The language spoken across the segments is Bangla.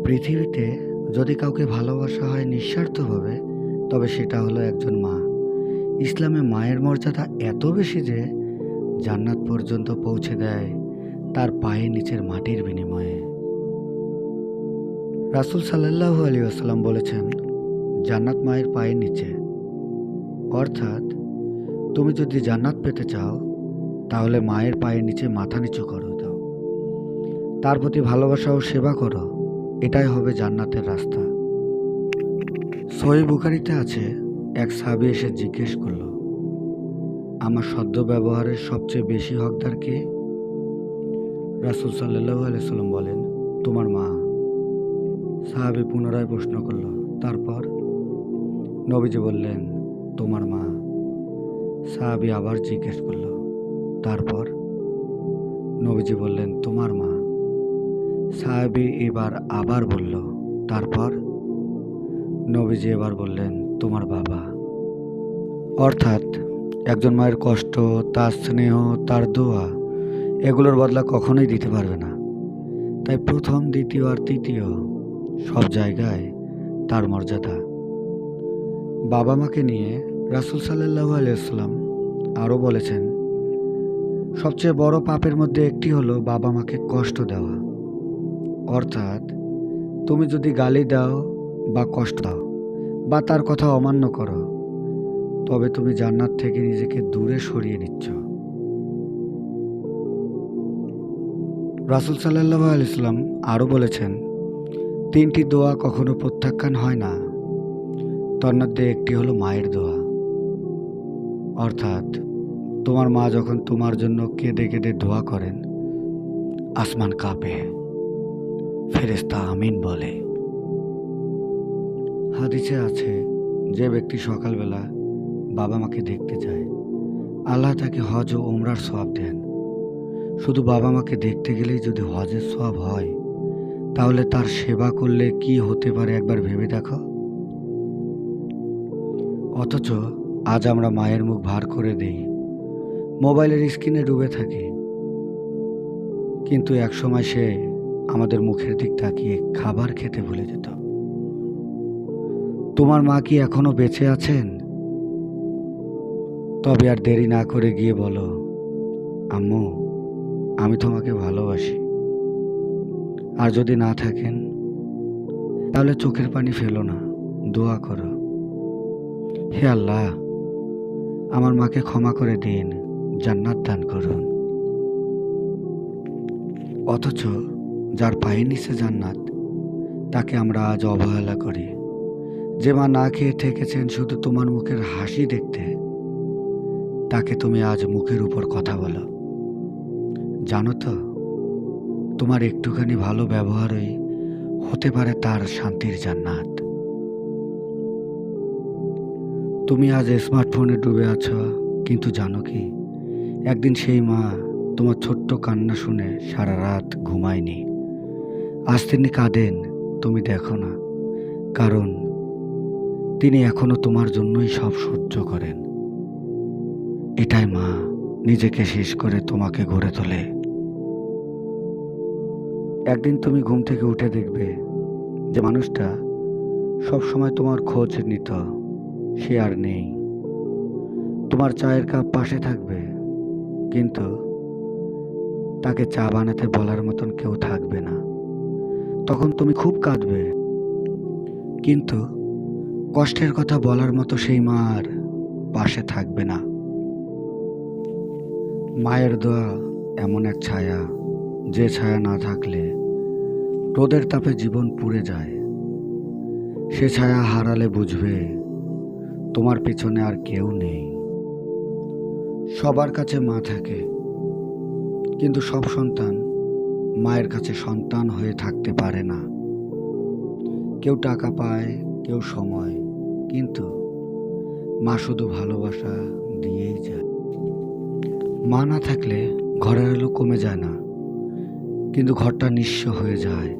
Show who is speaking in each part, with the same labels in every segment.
Speaker 1: পৃথিবীতে যদি কাউকে ভালোবাসা হয় নিঃস্বার্থভাবে, তবে সেটা হলো একজন মা। ইসলামে মায়ের মর্যাদা এত বেশি যে জান্নাত পর্যন্ত পৌঁছে দেয় তার পায়ের নিচের মাটির বিনিময়ে। রাসূল সাল্লাল্লাহু আলাইহি ওয়াসাল্লাম বলেছেন, জান্নাত মায়ের পায়ের নিচে। অর্থাৎ তুমি যদি জান্নাত পেতে চাও তাহলে মায়ের পায়ের নিচে মাথা নিচু করে দাও, তার প্রতি ভালোবাসা ও সেবা করো। এটাই হবে জান্নাতের রাস্তা। সহিহ বুখারীতে আছে, এক সাহাবী এসে জিজ্ঞেস করল, আমার সদ্য ব্যবহারের সবচেয়ে বেশি হকদার কে? রাসূল সাল্লাল্লাহু আলাইহি সাল্লাম বলেন, তোমার মা। সাহাবী পুনরায় প্রশ্ন করল, তারপর? নবীজি বললেন, তোমার মা। সাহাবী আবার জিজ্ঞেস করল, তারপর? নবীজি বললেন, তোমার মা। সাহাবী এবার আবার বলল, তারপর? নবীজি এবার বললেন, তোমার বাবা। অর্থাৎ একজন মায়ের কষ্ট, তার স্নেহ, তার দোয়া, এগুলোর বদলা কখনোই দিতে পারবে না। তাই প্রথম, দ্বিতীয় আর তৃতীয় সব জায়গায় তার মর্যাদা। বাবা মাকে নিয়ে রাসূল সাল্লাল্লাহু আলাইহি ওয়াসাল্লাম আরও বলেছেন, সবচেয়ে বড় পাপের মধ্যে একটি হলো বাবা মাকে কষ্ট দেওয়া। অর্থাৎ তুমি যদি গালি দাও বা কষ্ট দাও বা তার কথা অমান্য করো, তবে তুমি জান্নাত থেকে নিজেকে দূরে সরিয়ে নিচ্ছ। রাসূল সাল্লাল্লাহু আলাইহি ওয়াসাল্লাম আরও বলেছেন, তিনটি দোয়া কখনো প্রত্যাখ্যান হয় না, তার মধ্যে একটি হলো মায়ের দোয়া। অর্থাৎ তোমার মা যখন তোমার জন্য কেঁদে কেঁদে দোয়া করেন, আসমান কাঁপে, ফেরেশতা আমিন বলে। হাদিসে আছে, যে ব্যক্তি সকালবেলা বাবা মাকে দেখতে যায়, আল্লাহ তাকে হজ ও উমরার সওয়াব দেন। শুধু বাবা মাকে দেখতে গেলেই যদি হজের সওয়াব হয়, তাহলে তার সেবা করলে কি হতে পারে একবার ভেবে দেখো। অথচ আজ আমরা মায়ের মুখ ভার করে দেই, মোবাইলের স্ক্রিনে ডুবে থাকি, কিন্তু একসময় সে আমাদের মুখের দিক তাকিয়ে খাবার খেতে ভুলে যেত। তোমার মা কি এখনো বেঁচে আছেন? তবে আর দেরি না করে গিয়ে বলো, আম্মু, আমি তোমাকে ভালোবাসি। আর যদি না থাকেন, তাহলে চোখের পানি ফেলো না, দোয়া করো, হে আল্লাহ, আমার মাকে ক্ষমা করে দিন, জান্নাত দান করুন। অথচ যার পায়ের নিচে জান্নাত, তাকে আমরা আজ অবহেলা করি। যে মা না খেয়ে থেকেছেন শুধু তোমার মুখের হাসি দেখতে, তাকে তুমি আজ মুখের উপর কথা বলো। জানো তো, তোমার একটুখানি ভালো ব্যবহারই হতে পারে তার শান্তির জান্নাত। তুমি আজ স্মার্টফোনে ডুবে আছো, কিন্তু জানো কি, একদিন সেই মা তোমার ছোট্ট কান্না শুনে সারা রাত ঘুমায়নি। আজ তিনি কাঁদেন, তুমি দেখো না, কারণ তিনি এখনো তোমার জন্যই সব সহ্য করেন। এটাই মা নিজেকে শেষ করে তোমাকে গড়ে তোলে। একদিন তুমি ঘুম থেকে উঠে দেখবে যে মানুষটা সব সময় তোমার খোঁজ নিত, সে আর নেই। তোমার চায়ের কাপ পাশে থাকবে, কিন্তু তাকে চা বানাতে বলার মতন কেউ থাকবে না। তখন তুমি খুব কাঁদবে, কিন্তু কষ্টের কথা বলার মতো সেই মা আর পাশে থাকবে না। মায়ের দোয়া এমন এক ছায়া, যে ছায়া না থাকলে রোদের তাপে জীবন পুড়ে যায়। সে ছায়া হারালে বুঝবে তোমার পিছনে আর কেউ নেই। সবার কাছে মা থাকে, কিন্তু সব সন্তান মায়ের কাছে সন্তান হয়ে থাকতে পারে না। কেউ টাকা পায়, কেউ সময়, কিন্তু মা শুধু ভালোবাসা দিয়েই যায়। মা না থাকলে ঘরের আলো কমে যায় না, কিন্তু ঘরটা নিঃস্ব হয়ে যায়।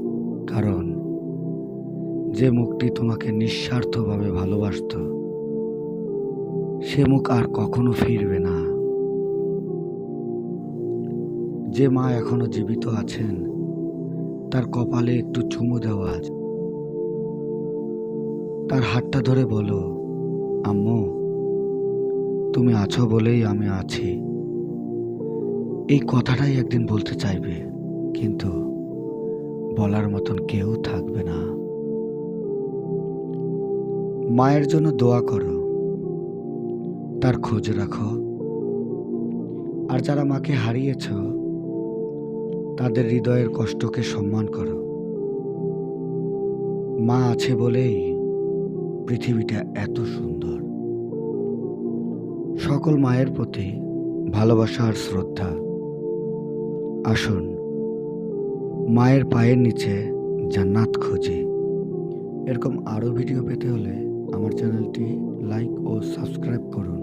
Speaker 1: কারণ যে মুখটি তোমাকে নিঃস্বার্থভাবে ভালোবাসতো, সে মুখ আর কখনো ফিরবে না। যে মা এখনো জীবিত আছেন, তার কপালে একটু চুমু দেওয়া, তার হাতটা ধরে বলো, আম্মু তুমি আছো বলেই আমি আছি। এই কথাটাই একদিন বলতে চাইবে, কিন্তু বলার মতন কেউ থাকবে না। মায়ের জন্য দোয়া করো, তার খোঁজ রাখো, আর যারা মাকে হারিয়েছ তাদের হৃদয়ের কষ্টকে সম্মান করো। মা আছে বলেই পৃথিবীটা এত সুন্দর। সকল মায়ের প্রতি ভালোবাসা আর শ্রদ্ধা। আসুন মায়ের পায়ের নিচে জান্নাত খুঁজি। এরকম আরও ভিডিও পেতে হলে আমার চ্যানেলটি লাইক ও সাবস্ক্রাইব করুন।